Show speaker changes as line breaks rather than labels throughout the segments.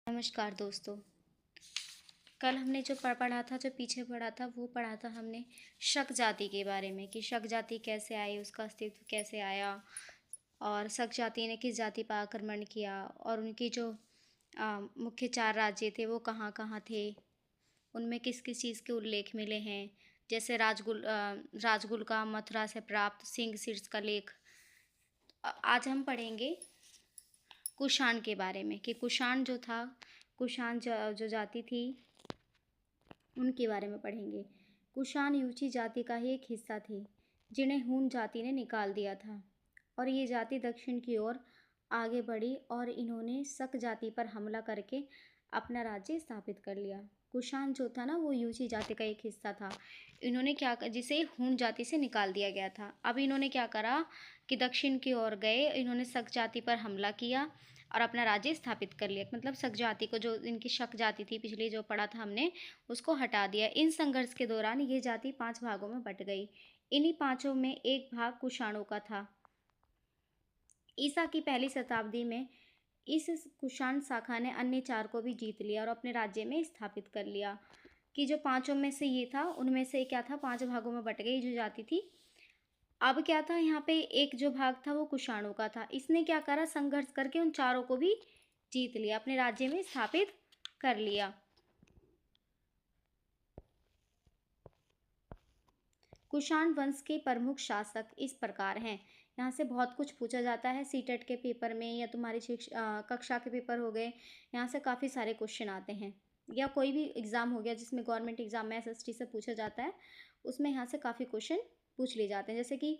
नमस्कार दोस्तों। कल हमने जो पढ़ा था, जो पीछे पढ़ा था, वो पढ़ा था हमने शक जाति के बारे में कि शक जाति कैसे आई, उसका अस्तित्व कैसे आया और शक जाति ने किस जाति पर आक्रमण किया और उनकी जो मुख्य 4 राज्य थे वो कहाँ-कहाँ थे, उनमें किस-किस चीज़ के उल्लेख मिले हैं। जैसे राजगुल का मथुरा से प्राप्त सिंह शीर्ष का लेख। आज हम पढ़ेंगे कुषाण के बारे में कि कुषाण जो था, कुषाण जो जाति थी उनके बारे में पढ़ेंगे। कुषाण यूची जाति का ही एक हिस्सा थे जिन्हें हून जाति ने निकाल दिया था और ये जाति दक्षिण की ओर आगे बढ़ी और इन्होंने शक जाति पर हमला करके अपना राज्य स्थापित कर लिया। कुषाण जो था ना वो यूची जाति का एक हिस्सा था। इन्होंने क्या जिसे हून जाति से निकाल दिया गया था। अब इन्होंने क्या करा कि दक्षिण की ओर गए, इन्होंने शक जाति पर हमला किया और अपना राज्य स्थापित कर लिया। मतलब शक जाति को, जो इनकी शक जाति थी पिछली जो पढ़ा था हमने, उसको हटा दिया। इन संघर्ष के दौरान ये जाति 5 भागों में बट गई। इन्हीं 5 में एक भाग कुषाणों का था। ईसा की पहली शताब्दी में इस कुषाण शाखा ने अन्य 4 को भी जीत लिया और अपने राज्य में स्थापित कर लिया। कि जो 5 में से ये था, उनमें से क्या था, 5 भागों में बट गई जो जाति थी। अब क्या था, यहाँ पे एक जो भाग था वो कुषाणों का था। इसने क्या करा, संघर्ष करके उन 4 को भी जीत लिया, अपने राज्य में स्थापित कर लिया। कुषाण वंश के प्रमुख शासक इस प्रकार हैं। यहाँ से बहुत कुछ पूछा जाता है सीटेट के पेपर में या तुम्हारी कक्षा के पेपर हो गए, यहाँ से काफ़ी सारे क्वेश्चन आते हैं। या कोई भी एग्ज़ाम हो गया जिसमें गवर्नमेंट एग्ज़ाम में एसएसटी से पूछा जाता है, उसमें यहाँ से काफ़ी क्वेश्चन पूछ लिए जाते हैं। जैसे कि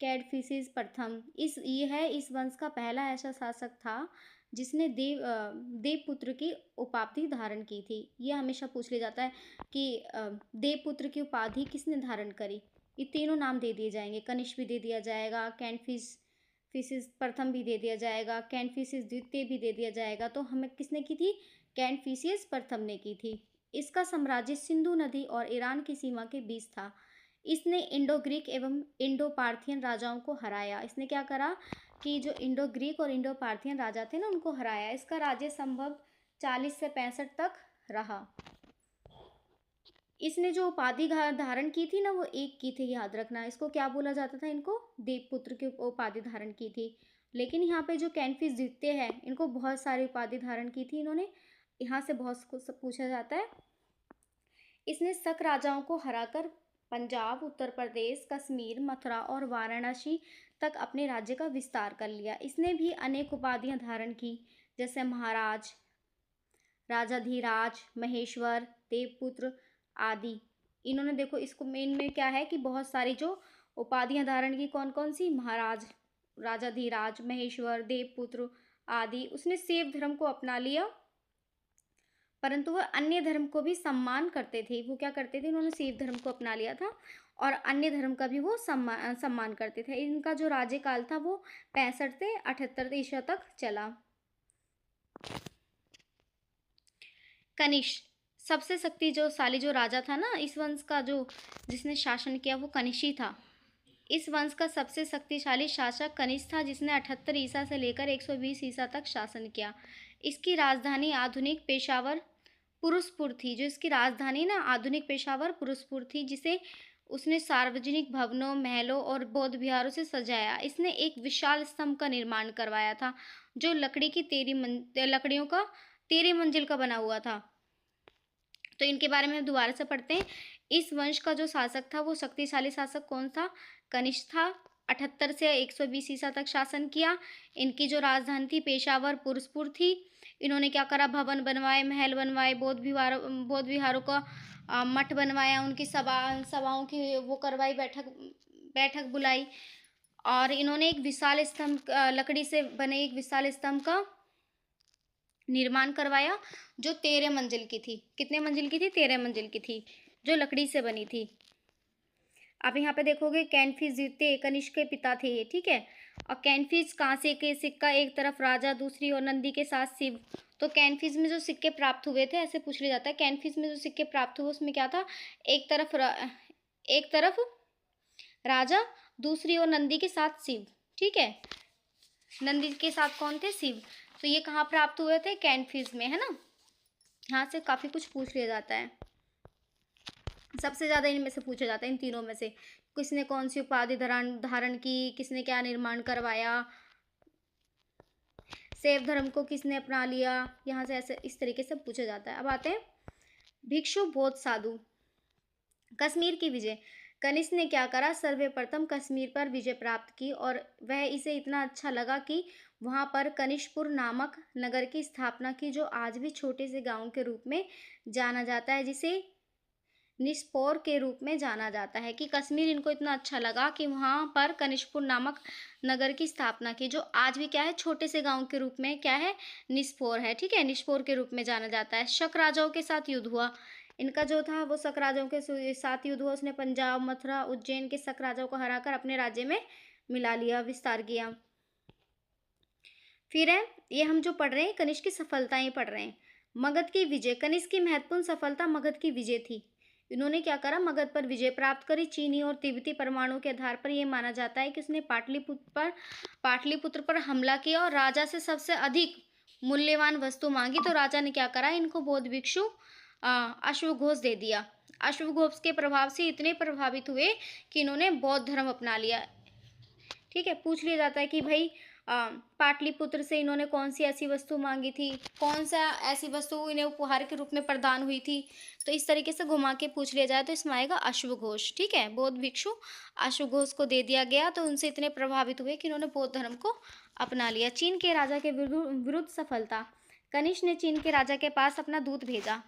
कैडफिसिस प्रथम इस वंश का पहला ऐसा शासक था जिसने देवपुत्र की उपाधि धारण की थी। ये हमेशा पूछ लिया जाता है कि देवपुत्र की उपाधि किसने धारण करी। ये तीनों नाम दे दिए जाएंगे, कनिष्क भी दे दिया जाएगा, कैडफिसिस प्रथम भी दे दिया जाएगा, कैडफिसिस द्वितीय भी दे दिया जाएगा। तो हमें किसने की थी, कैडफिसिस प्रथम ने की थी। इसका साम्राज्य सिंधु नदी और ईरान की सीमा के बीच था। इसने इंडो ग्रीक एवं इंडो पार्थियन राजाओं को हराया। इसने क्या करा कि जो इंडो ग्रीक और इंडो पार्थियन राजा थे ना, उनको हराया। इसका राज्य संभव 40 से 65 तक रहा। इसने जो उपाधि धारण की थी ना, वो एक की थी, याद रखना। इसको क्या बोला जाता था, इनको देवपुत्र की उपाधि धारण की थी। लेकिन यहाँ पे जो कैडफिस द्वितीय है, इनको बहुत सारी उपाधि धारण की थी इन्होंने। यहाँ से बहुत कुछ पूछा जाता है। इसने शक राजाओं को हराकर पंजाब, उत्तर प्रदेश, कश्मीर, मथुरा और वाराणसी तक अपने राज्य का विस्तार कर लिया। इसने भी अनेक उपाधियां धारण की, जैसे महाराज, राजाधिराज, महेश्वर, देवपुत्र आदि। इन्होंने देखो, इसको मेन में क्या है कि बहुत सारी जो उपाधियां धारण की, कौन कौन सी, महाराज, राजाधिराज, महेश्वर, देवपुत्र आदि। उसने शैव धर्म को अपना लिया, परंतु वह अन्य धर्म को भी सम्मान करते थे। वो क्या करते थे, उन्होंने शैव धर्म को अपना लिया था और अन्य धर्म का भी वो सम्मान करते थे। इनका जो राज्यकाल था वो 65 से 78 ईसा तक चला। कनिष्क सबसे शक्तिशाली जो राजा था ना इस वंश का, जो जिसने शासन किया, वो कनिष्क था। इस वंश का सबसे शक्तिशाली शासक कनिष्क था, जिसने 78 ईसा से लेकर 120 ईसा तक शासन किया। इसकी राजधानी आधुनिक पेशावर पुरुषपुर थी। जो इसकी राजधानी ना आधुनिक पेशावर पुरुषपुर थी, जिसे उसने सार्वजनिक भवनों, महलों और बौद्ध विहारों से सजाया। इसने एक विशाल स्तंभ का निर्माण करवाया था जो लकड़ियों का 13 मंजिल का बना हुआ था। तो इनके बारे में हम दोबारा से पढ़ते हैं। इस वंश का जो शासक था वो शक्तिशाली शासक कौन था, कनिष्क था। 78 से 120 ईसा तक शासन किया। इनकी जो राजधानी थी पेशावर पुरुषपुर थी। इन्होंने क्या करा, भवन बनवाए, महल बनवाए, बौद्ध विहारों का मठ बनवाया, उनकी सभाओं की वो करवाई, बैठक बुलाई। और इन्होंने एक विशाल स्तंभ, लकड़ी से बने एक विशाल स्तंभ का निर्माण करवाया जो 13 मंजिल की थी। कितने मंजिल की थी, 13 मंजिल की थी, जो लकड़ी से बनी थी। अब यहाँ पे देखोगे कैडफिस द्वितीय कनिष्क के पिता थे ये, ठीक है। और कैडफिस कांसे के सिक्का, एक तरफ राजा, दूसरी ओर नंदी के साथ शिव। तो कैडफिस में जो सिक्के प्राप्त हुए थे, ऐसे पूछ लिया जाता है, कैडफिस में जो सिक्के प्राप्त हुए उसमें क्या था, एक तरफ राजा, दूसरी ओर नंदी के साथ शिव, ठीक है। नंदी के साथ कौन थे, शिव। तो ये कहाँ प्राप्त हुए थे, कैडफिस में, है ना। यहाँ से काफ़ी कुछ पूछ लिया जाता है। सबसे ज़्यादा इनमें से पूछा जाता है, इन तीनों में से। किसने कौन सी उपाधि धारण धारण की, किसने क्या निर्माण करवाया, शैव धर्म को किसने अपना लिया, यहाँ से ऐसे इस तरीके से पूछा जाता है। अब आते हैं भिक्षु बौद्ध साधु। कश्मीर की विजय। कनिष्क ने क्या करा, सर्वप्रथम कश्मीर पर विजय प्राप्त की और वह इसे इतना अच्छा लगा कि वहां पर कनिष्कपुर नामक नगर की स्थापना की, जो आज भी छोटे से गांव के रूप में जाना जाता है, जिसे निस्पोर के रूप में जाना जाता है। कि कश्मीर इनको इतना अच्छा लगा कि वहां पर कनिष्कपुर नामक नगर की स्थापना की, जो आज भी क्या है, छोटे से गांव के रूप में क्या है, निस्पोर है। ठीक है, निस्पोर के रूप में जाना जाता है। शक राजाओं के साथ युद्ध हुआ। इनका जो था वो शक राजाओं के साथ युद्ध हुआ। उसने पंजाब, मथुरा, उज्जैन के शक राजाओं को हराकर अपने राज्य में मिला लिया, विस्तार किया। फिर है ये हम जो पढ़ रहे हैं कनिष्क की सफलताएं पढ़ रहे हैं। मगध की विजय। कनिष्क की महत्वपूर्ण सफलता मगध की विजय थी। इन्होंने क्या करा, मगध पर विजय प्राप्त करी। चीनी और तिब्बती परमाणु के आधार पर यह माना जाता है कि उसने पाटलिपुत्र पर हमला किया और राजा से सबसे अधिक मूल्यवान वस्तु मांगी। तो राजा ने क्या करा, इनको बौद्ध भिक्षु अश्वघोष दे दिया। अश्वघोष के प्रभाव से इतने प्रभावित हुए कि इन्होंने बौद्ध धर्म अपना लिया। ठीक है, पूछ लिया जाता है कि भाई पाटलिपुत्र से इन्होंने कौन सी ऐसी वस्तु मांगी थी, कौन सा ऐसी वस्तु इन्हें उपहार के रूप में प्रदान हुई थी। तो इस तरीके से घुमा के पूछ लिया जाए तो इसमें आएगा अश्वघोष। ठीक है, बौद्ध भिक्षु अश्वघोष को दे दिया गया, तो उनसे इतने प्रभावित हुए कि उन्होंने बौद्ध धर्म को अपना लिया। चीन के राजा के विरुद्ध सफलता। कनिष्क ने चीन के राजा के पास अपना दूत भेजा।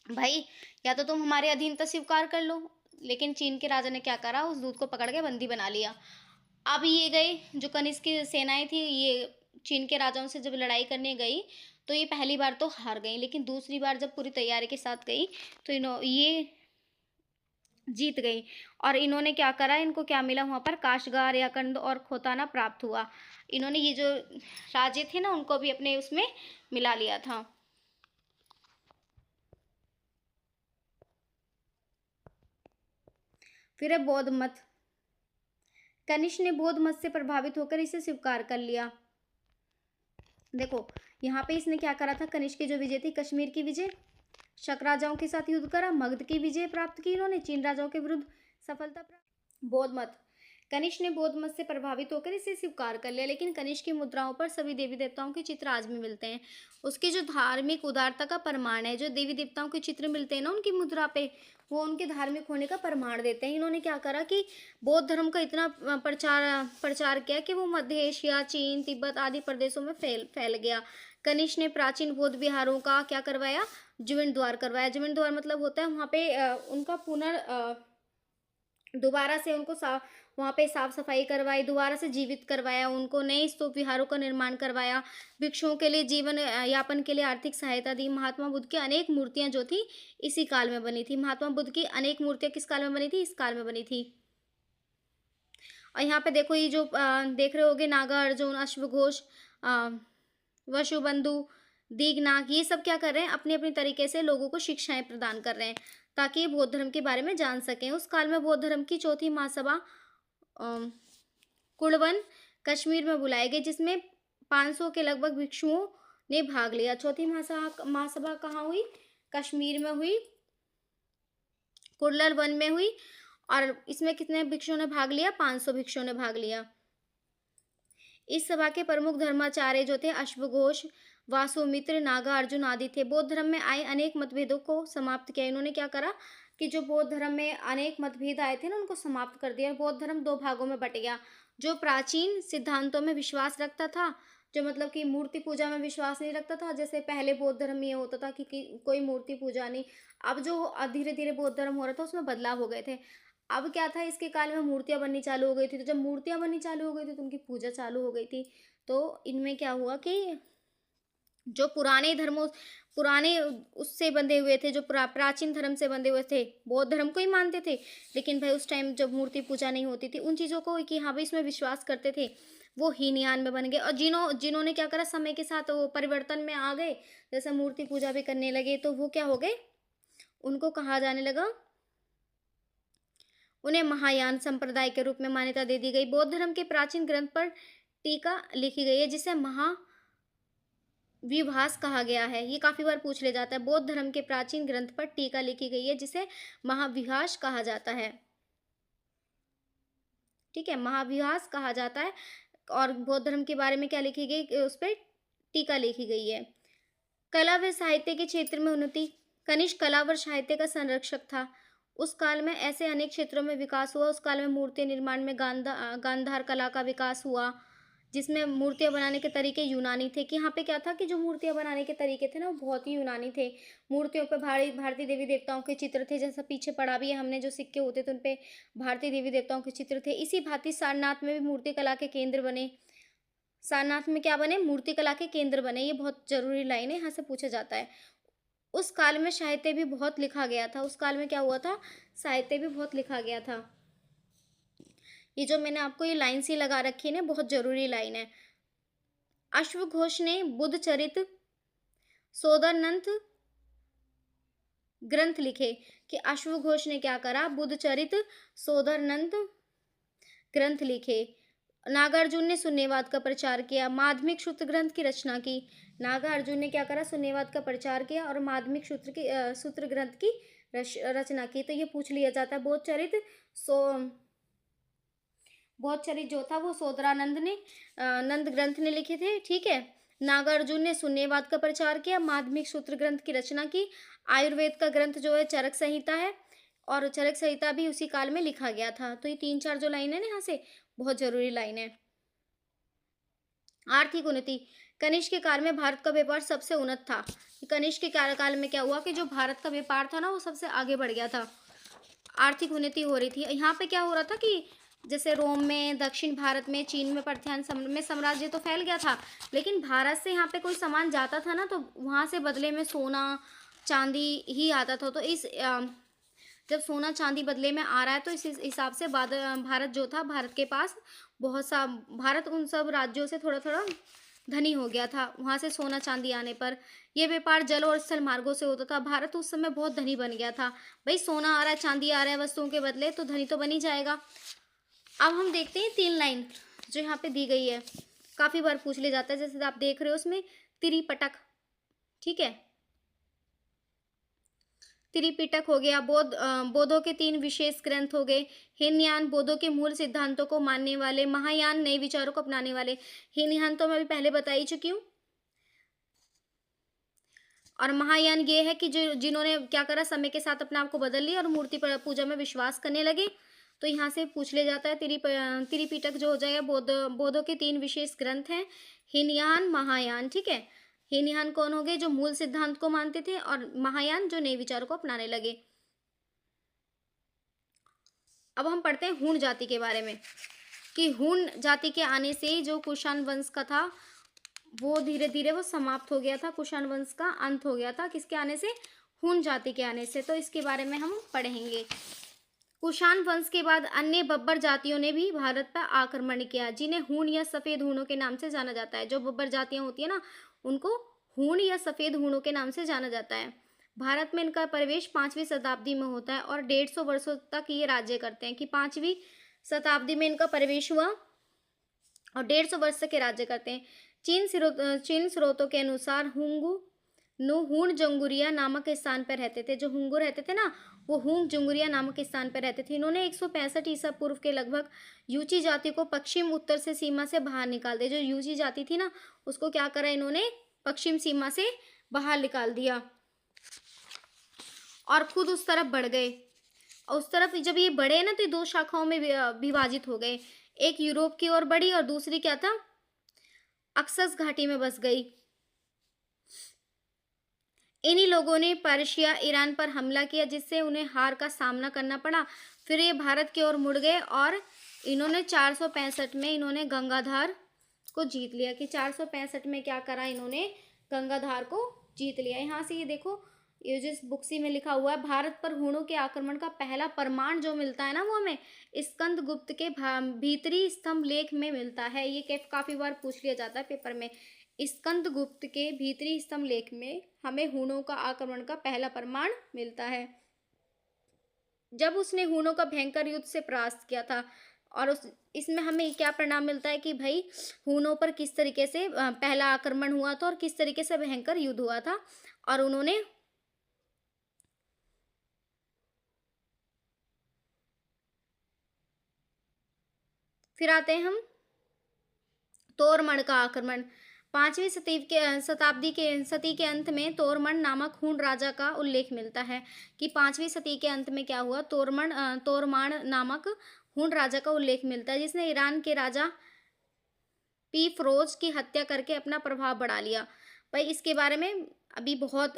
भाई या तो तुम हमारे अधीनता स्वीकार कर लो, लेकिन चीन के राजा ने क्या करा, उस दूत को पकड़ के बंदी बना लिया। अब ये गए, जो कनिष्क की सेनाएं थी, ये चीन के राजाओं से जब लड़ाई करने गई तो ये पहली बार तो हार गई, लेकिन दूसरी बार जब पूरी तैयारी के साथ गई तो ये जीत गई। और इन्होंने क्या करा, इनको क्या मिला वहाँ पर, काशगार, याकंद और खोताना प्राप्त हुआ। इन्होंने ये जो राजे थे ना, उनको भी अपने उसमें मिला लिया था। फिर है बौद्ध मत। कनिष्क ने बौद्ध मत से प्रभावित होकर इसे स्वीकार कर लिया। देखो यहाँ पे इसने क्या करा था, कनिष्क की जो विजय थी, कश्मीर की विजय, शक राजाओं के साथ युद्ध करा, मगध की विजय प्राप्त की इन्होंने, चीन राजाओं के विरुद्ध सफलता प्राप्त। बौद्ध मत। कनिष्क ने बौद्ध मत से प्रभावित होकर इसे स्वीकार कर लिया, लेकिन कनिष्क की मुद्राओं पर सभी देवी देवताओं के चित्र आज भी मिलते हैं। उसकी जो धार्मिक उदारता का प्रमाण है, जो देवी देवताओं के चित्र मिलते हैं ना उनकी मुद्रा पे, वो उनके धार्मिक होने का प्रमाण देते हैं। इन्होंने क्या करा कि बौद्ध धर्म का इतना प्रचार किया कि वो मध्य एशिया, चीन, तिब्बत आदि प्रदेशों में फैल गया। कनिष्क ने प्राचीन बौद्ध विहारों का क्या करवाया, जीर्णोद्धार करवाया। जीर्णोद्धार मतलब होता है वहाँ पे उनका दोबारा से उनको वहाँ पे साफ सफाई करवाई, दोबारा से जीवित करवाया, उनको नए स्तूप विहारों का निर्माण करवाया, भिक्षुओं के लिए जीवन यापन के लिए आर्थिक सहायता दी। महात्मा बुद्ध की अनेक मूर्तियां जो थी इसी काल में बनी थी। महात्मा बुद्ध की अनेक मूर्तियां किस काल में बनी थी, इस काल में बनी थी। और यहाँ पे देखो ये जो देख रहे होगे, नागा अर्जुन, अश्वघोष, वसुबंधु, दीघनाग, ये सब क्या कर रहे हैं, अपने अपने तरीके से लोगों को शिक्षाएं प्रदान कर रहे हैं ताकि ये बौद्ध धर्म के बारे में जान सकें। उस काल में बौद्ध धर्म की चौथी महासभा कुड़वन कश्मीर में बुलाई गई, जिसमें 500 के लगभग भिक्षुओं ने भाग लिया। चौथी महासभा कहाँ हुई, कश्मीर में हुई, कुड़ल वन में हुई। और इसमें कितने भिक्षुओं ने भाग लिया, 500 भिक्षुओं ने भाग लिया। इस सभा के प्रमुख धर्माचार्य जो थे अश्वघोष, वासुमित्र, नागा अर्जुन आदि थे। बौद्ध धर्म में आए अनेक मतभेदों को समाप्त किया। इन्होंने क्या करा कि जो बौद्ध धर्म में अनेक मतभेद आए थे ना, उनको समाप्त कर दिया। बौद्ध धर्म 2 भागों में बट गया। जो प्राचीन सिद्धांतों में विश्वास रखता था, जो मतलब कि मूर्ति पूजा में विश्वास नहीं रखता था, जैसे पहले बौद्ध धर्म में ये होता था कि कोई मूर्ति पूजा नहीं। अब जो धीरे धीरे बौद्ध धर्म हो रहा था उसमें बदलाव हो गए थे। अब क्या था, इसके काल में मूर्तियां बननी चालू हो गई थी। तो जब मूर्तियां बननी चालू हो गई थी तो उनकी पूजा चालू हो गई थी। तो इनमें क्या हुआ कि जो पुराने उससे बंधे हुए थे, जो प्राचीन धर्म से बंधे हुए थे, बौद्ध धर्म को ही मानते थे, लेकिन भाई उस टाइम जब मूर्ति पूजा नहीं होती थी, उन चीज़ों को कि हाँ भाई इसमें विश्वास करते थे, वो हीनयान में बन गए। और जिन्होंने क्या करा, समय के साथ वो परिवर्तन में आ गए, जैसे मूर्ति पूजा भी करने लगे, तो वो क्या हो गए, उनको कहा जाने लगा, उन्हें महायान संप्रदाय के रूप में मान्यता दे दी गई। बौद्ध धर्म के प्राचीन ग्रंथ पर टीका लिखी गई है, जिसे विभास कहा गया है? ये काफ़ी बार पूछ लिया जाता है। बौद्ध धर्म के प्राचीन ग्रंथ पर टीका लिखी गई है जिसे महाविभास कहा जाता है। ठीक है, महाविभास कहा जाता है। और बौद्ध धर्म के बारे में क्या लिखी गई, उस पे टीका लिखी गई है। कला व साहित्य के क्षेत्र में उन्नति। कनिष्क कला व साहित्य का संरक्षक था। उस काल में ऐसे अनेक क्षेत्रों में विकास हुआ। उस काल में मूर्ति निर्माण में गांधार कला का विकास हुआ, जिसमें मूर्तियां बनाने के तरीके यूनानी थे। कि यहाँ पे क्या था कि जो मूर्तियां बनाने के तरीके थे ना, वो बहुत ही यूनानी थे। मूर्तियों पे भारतीय देवी देवताओं के चित्र थे, जैसा पीछे पड़ा भी है हमने, जो सिक्के होते थे उन पे भारतीय देवी देवताओं के चित्र थे। इसी भांति सारनाथ में भी मूर्ति कला के केंद्र बने। सारनाथ में क्या बने, मूर्ति कला के केंद्र बने। ये बहुत जरूरी लाइन है, यहाँ से पूछा जाता है। उस काल में साहित्य भी बहुत लिखा गया था। उस काल में क्या हुआ था, साहित्य भी बहुत लिखा गया था। ये जो मैंने आपको ये लाइन सी लगा रखी है ना, बहुत जरूरी लाइन है। अश्वघोष ने बुद्ध चरित सोदरनंत ग्रंथ लिखे। कि अश्वघोष ने क्या करा, बुद्ध चरित सोदरनंत ग्रंथ लिखे। नागार्जुन ने शून्यवाद का प्रचार किया। माध्यमिक सूत्र ग्रंथ की रचना की। नागार्जुन ने क्या करा, शून्यवाद का प्रचार किया और माध्यमिक सूत्र ग्रंथ की रचना की। तो ये पूछ लिया जाता है। बौद्ध चरित जो था वो सोदरानंद ने नंद ग्रंथ ने लिखे थे। ठीक है। नागार्जुन ने शून्यवाद का प्रचार किया, माध्यमिक सूत्र ग्रंथ की रचना की। आयुर्वेद का ग्रंथ जो है चरक संहिता है, और चरक संहिता भी उसी काल में लिखा गया था। तो ये 3-4 जो लाइन है ना, यहाँ से बहुत जरूरी लाइन है। आर्थिक उन्नति। कनिष्क के काल में भारत का व्यापार सबसे उन्नत था। कनिष्क के कार्यकाल में क्या हुआ कि जो भारत का व्यापार था ना, वो सबसे आगे बढ़ गया था। आर्थिक उन्नति हो रही थी। यहाँ पे क्या हो रहा था कि जैसे रोम में, दक्षिण भारत में, चीन में, पारथियन में साम्राज्य तो फैल गया था, लेकिन भारत से यहाँ पे कोई सामान जाता था ना, तो वहाँ से बदले में सोना चांदी ही आता था। तो जब सोना चांदी बदले में आ रहा है, तो इस हिसाब से भारत जो था, भारत के पास भारत उन सब राज्यों से थोड़ा थोड़ा धनी हो गया था, वहाँ से सोना चांदी आने पर। यह व्यापार जल और स्थल मार्गों से होता था। भारत उस समय बहुत धनी बन गया था। भाई सोना आ रहा है, चांदी आ रहा है वस्तुओं के बदले, तो धनी तो बन ही जाएगा। अब हम देखते हैं 3 लाइन जो यहाँ पे दी गई है, काफी बार पूछ लिया जाता है। जैसे आप देख रहे हो उसमें त्रिपिटक, ठीक है, त्रिपिटक हो गया। बौद्धों के 3 विशेष ग्रंथ हो गए। हीनयान बौद्धों के मूल सिद्धांतों को मानने वाले, महायान नए विचारों को अपनाने वाले। हीनयान तो मैं अभी पहले बता ही चुकी हूँ। और महायान ये है कि जो जिन्होंने क्या करा, समय के साथ अपने आप को बदल लिया और मूर्ति पूजा में विश्वास करने लगे। तो यहाँ से पूछ लिया जाता है। त्रिपिटक जो हो जाएगा, बौद्धों के 3 विशेष ग्रंथ हैं, हीनयान, महायान। ठीक है। हीनयान कौन हो गए, जो मूल सिद्धांत को मानते थे, और महायान जो नए विचारों को अपनाने लगे। अब हम पढ़ते हैं हूण जाति के बारे में, कि हूण जाति के आने से जो कुषाण वंश का था, वो धीरे धीरे वो समाप्त हो गया था। कुषाण वंश का अंत हो गया था, किसके आने से, हूण जाति के आने से। तो इसके बारे में हम पढ़ेंगे। कुषाण वंश के बाद अन्य बब्बर जातियों ने भी भारत पर आक्रमण किया, जिन्हें हूण या सफेद हूणों के नाम से जाना जाता है। जो बब्बर जातियां होती है ना, उनको हूण या सफेद हूणों के नाम से जाना जाता है। भारत में इनका प्रवेश 5वीं शताब्दी में होता है और 150 वर्षों तक ये राज्य करते हैं। कि 5वीं शताब्दी में इनका प्रवेश हुआ और 150 वर्ष तक ये राज्य करते हैं। चीन स्रोतों के अनुसार हूण जंगुरिया नामक स्थान पर रहते थे। जो हुंगू रहते थे ना, वो हूण जंगुरिया नामक स्थान पर रहते थे। इन्होंने 165 ईसा पूर्व के लगभग यूची जाति को पश्चिम उत्तर से सीमा से बाहर निकाल दिया। जो यूची जाति थी ना, उसको क्या करा इन्होंने, पश्चिम सीमा से बाहर निकाल दिया और खुद उस तरफ बढ़ गए। और उस तरफ जब ये बढ़े ना, तो ये 2 शाखाओं में विभाजित हो गए। एक यूरोप की ओर बढ़ी और दूसरी क्या था, अक्सस घाटी में बस गई। इन्हीं लोगों ने पर्शिया, ईरान पर हमला किया, जिससे उन्हें हार का सामना करना पड़ा। फिर ये भारत की ओर मुड़ गए और इन्होंने 465 में इन्होंने गंगाधार को जीत लिया। कि 465 में क्या करा इन्होंने, गंगाधार को जीत लिया। यहाँ से ये देखो, ये जिस बुक्सी में लिखा हुआ है, भारत पर हूणों के आक्रमण का पहला प्रमाण जो मिलता है ना, वो हमें स्कंद गुप्त के भीतरी स्तंभ लेख में मिलता है। ये काफी बार पूछ लिया जाता है पेपर में। स्कंद गुप्त के भीतरी स्तंभ लेख में हमें हूणों का आक्रमण का पहला प्रमाण मिलता है, जब उसने हूणों का भयंकर युद्ध से परास्त किया था। और इसमें हमें क्या परिणाम मिलता है कि भाई हूनों पर किस तरीके से पहला आक्रमण हुआ था और किस तरीके से भयंकर युद्ध हुआ था, और उन्होंने फिर आते हैं हम तोरमण का आक्रमण। 5वीं सदी के अंत में तोरमण नामक हूण राजा का उल्लेख मिलता है कि 5वीं सदी के अंत में क्या हुआ, तोरमाण नामक हूण राजा का उल्लेख मिलता है जिसने ईरान के राजा पी फिरोज की हत्या करके अपना प्रभाव बढ़ा लिया। भाई इसके बारे में अभी बहुत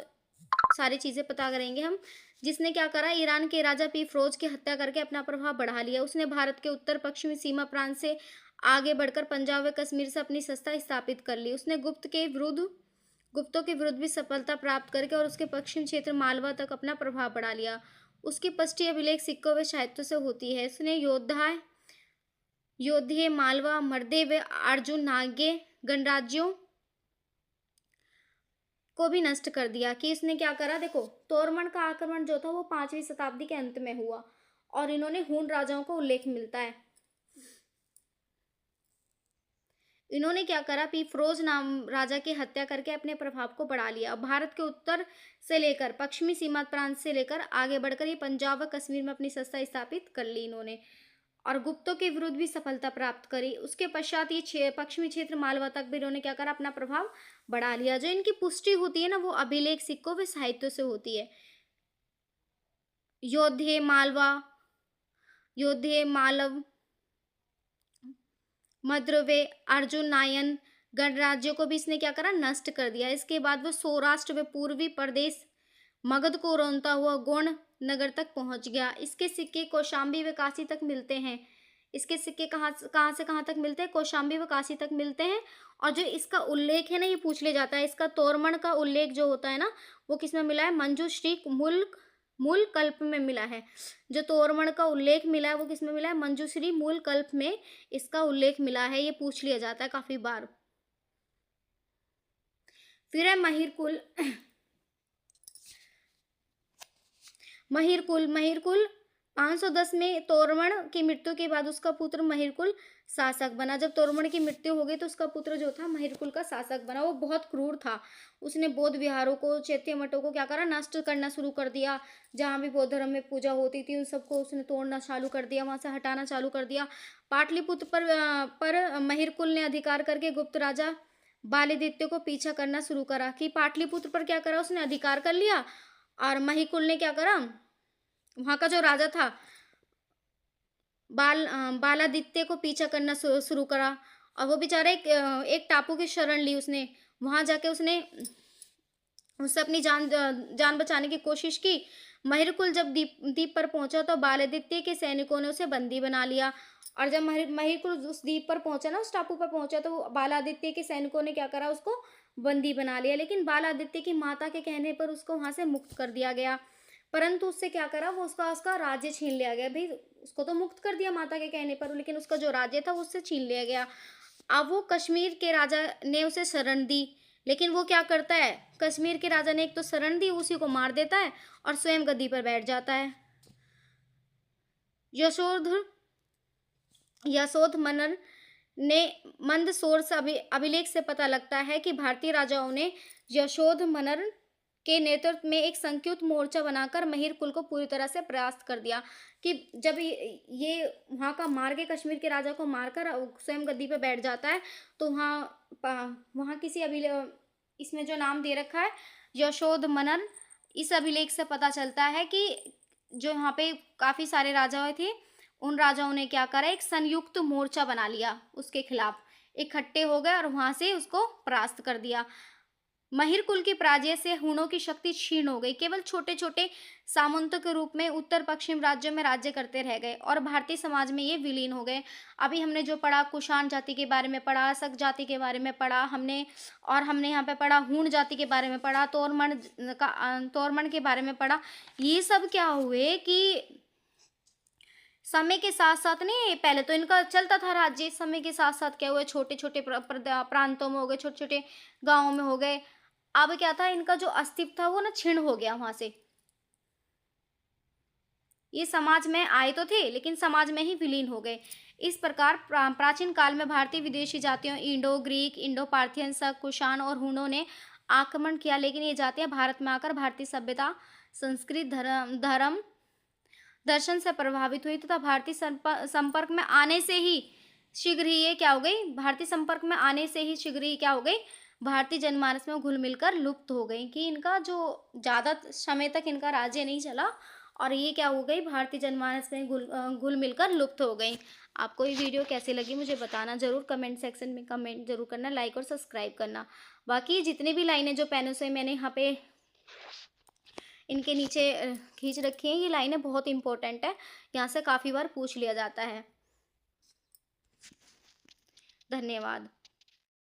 सारी चीज़ें पता करेंगे हम। जिसने क्या करा, ईरान के राजा पी फिरोज की हत्या करके अपना प्रभाव बढ़ा लिया। उसने भारत के उत्तर पश्चिमी सीमा प्रांत से आगे बढ़कर पंजाब व कश्मीर से अपनी सत्ता स्थापित कर ली। उसने गुप्तों के विरुद्ध भी सफलता प्राप्त करके और उसके पश्चिम क्षेत्र मालवा तक अपना प्रभाव बढ़ा लिया। उसकी पुष्टि अभिलेख सिक्कों व साहित्यों से होती है। उसने योद्धे मालवा, मर्दे व अर्जुन नागे गणराज्यों को भी नष्ट कर दिया। कि इसने क्या करा, देखो तोरमण का आक्रमण जो था वो 5वीं शताब्दी के अंत में हुआ और इन्होंने हूण राजाओं को उल्लेख मिलता है। इन्होंने क्या करा, पी फिरोज नाम राजा की हत्या करके अपने प्रभाव को बढ़ा लिया। भारत के उत्तर से लेकर पश्चिमी सीमा प्रांत से लेकर आगे बढ़कर ये पंजाब व कश्मीर में अपनी सत्ता स्थापित कर ली इन्होंने, और गुप्तों के विरुद्ध भी सफलता प्राप्त करी। उसके पश्चात ये पश्चिमी क्षेत्र मालवा तक भी इन्होंने क्या करा, अपना प्रभाव बढ़ा लिया। जो इनकी पुष्टि होती है ना, वो अभिलेख सिक्कों व साहित्यों से होती है। योद्धे मालव, मद्र व अर्जुन नायन गणराज्यों को भी इसने क्या करा, नष्ट कर दिया। इसके बाद वो सौराष्ट्र व पूर्वी प्रदेश मगध को रोनता हुआ गोंड नगर तक पहुंच गया। इसके सिक्के कौशाम्बी व काशी तक मिलते हैं। इसके सिक्के कहाँ से कहाँ तक मिलते हैं, कौशाम्बी व काशी तक मिलते हैं। और जो इसका उल्लेख है ना, ये पूछ लिया जाता है, इसका तोरमण का उल्लेख जो होता है ना, वो किसमें मिला है, मंजूश्री मूल कल्प में मिला है। जो तोरमण का उल्लेख मिला है वो किसमें मिला है, मंजूश्री मूल कल्प में इसका उल्लेख मिला है। ये पूछ लिया जाता है काफी बार। फिर है महिरकुल 510 में तोरमण की मृत्यु के बाद उसका पुत्र महिरकुल शासक बना। जब तोरमण की मृत्यु हो गई तो उसका पुत्र जो था महिरकुल का शासक बना। वो बहुत क्रूर था। उसने बौद्ध विहारों को, चैत्य मठों को क्या करा, नष्ट करना शुरू कर दिया। जहाँ भी बौद्ध धर्म में पूजा होती थी उन सबको उसने तोड़ना चालू कर दिया, वहां से हटाना चालू कर दिया। पाटलिपुत्र पर महिरकुल ने अधिकार करके गुप्त राजा बालीदित्य को पीछा करना शुरू करा। कि पाटलिपुत्र पर क्या करा, उसने अधिकार कर लिया और महिकुल ने क्या करा, वहां का जो राजा था बालादित्य को पीछा करना शुरू करा। और वो बेचारा एक टापू की शरण ली उसने। वहां जाके उसने उससे अपनी जान बचाने की कोशिश की। महिरकुल जब द्वीप पर पहुंचा तो बालादित्य के सैनिकों ने उसे बंदी बना लिया। और जब महिरकुल उस द्वीप पर पहुंचा ना, उस टापू पर पहुंचा, तो बालादित्य के सैनिकों ने क्या करा, उसको बंदी बना लिया। लेकिन बालादित्य की माता के कहने पर उसको वहां से मुक्त कर दिया गया। परंतु उससे क्या करा, वो उसका राज्य छीन लिया गया। भाई उसको तो मुक्त कर दिया माता के कहने पर, लेकिन उसका जो राज्य था वो उससे छीन लिया गया। अब वो कश्मीर के राजा ने उसे शरण दी, लेकिन वो क्या करता है, कश्मीर के राजा ने एक तो शरण दी, उसी को मार देता है और स्वयं गद्दी पर बैठ जाता है। यशोधमनर ने मंदसौर से अभिलेख से पता लगता है कि भारतीय राजाओं ने यशोधमनर के नेतृत्व में एक संयुक्त मोर्चा बनाकर महिरकुल को पूरी तरह से परास्त कर दिया। कि जब ये वहाँ का मार के, कश्मीर के राजा को मारकर स्वयं गद्दी पे बैठ जाता है, तो वहाँ किसी इसमें जो नाम दे रखा है यशोधमनर, इस अभिलेख से पता चलता है कि जो यहाँ पे काफ़ी सारे राजा थे, उन राजाओं ने क्या करा, एक संयुक्त मोर्चा बना लिया, उसके खिलाफ इकट्ठे हो गए और वहां से उसको परास्त कर दिया। महिरकुल की पराजय से हूणों की शक्ति क्षीण हो गई। केवल छोटे छोटे सामंतों के रूप में उत्तर पश्चिम राज्यों में राज्य करते रह गए और भारतीय समाज में ये विलीन हो गए। अभी हमने जो पढ़ा, कुषाण जाति के बारे में पढ़ा, शक जाति के बारे में पढ़ा हमने, और हमने यहाँ पे पढ़ा हूण जाति के बारे में पढ़ा, तोरमण के बारे में पढ़ा। ये सब क्या हुए कि समय के साथ साथ नहीं, पहले तो इनका चलता था राज्य, समय के साथ साथ क्या हुआ, छोटे छोटे प्रांतों में हो गए, छोटे छोटे गांवों में हो गए। अब क्या था, इनका जो अस्तित्व था वो ना क्षीण हो गया वहां से। ये समाज में आए तो थे लेकिन समाज में ही विलीन हो गए। इस प्रकार प्राचीन काल में भारतीय विदेशी जातियों इंडो ग्रीक, इंडो पार्थियन, शक, कुषाण और हुनों ने आक्रमण किया, लेकिन ये जातियां भारत में आकर भारतीय सभ्यता, संस्कृत, धर्म दर्शन से प्रभावित हुई तथा भारतीय संपर्क में आने से ही शीघ्र ही ये क्या हो गई, भारतीय संपर्क में आने से ही शीघ्र ही क्या हो गई, भारतीय जनमानस में घुल मिलकर लुप्त हो गई, कि इनका जो ज़्यादा समय तक इनका राज्य नहीं चला और ये क्या हो गई, भारतीय जनमानस में घुल मिलकर लुप्त हो गई। आपको ये वीडियो कैसी लगी मुझे बताना ज़रूर, कमेंट सेक्शन में कमेंट जरूर करना, लाइक और सब्सक्राइब करना। बाकी जितने भी लाइनें जो पेनों से मैंने यहाँ पे इनके नीचे खींच रखी हैं, ये लाइनें बहुत इंपॉर्टेंट है, यहाँ से काफ़ी बार पूछ लिया जाता है। धन्यवाद।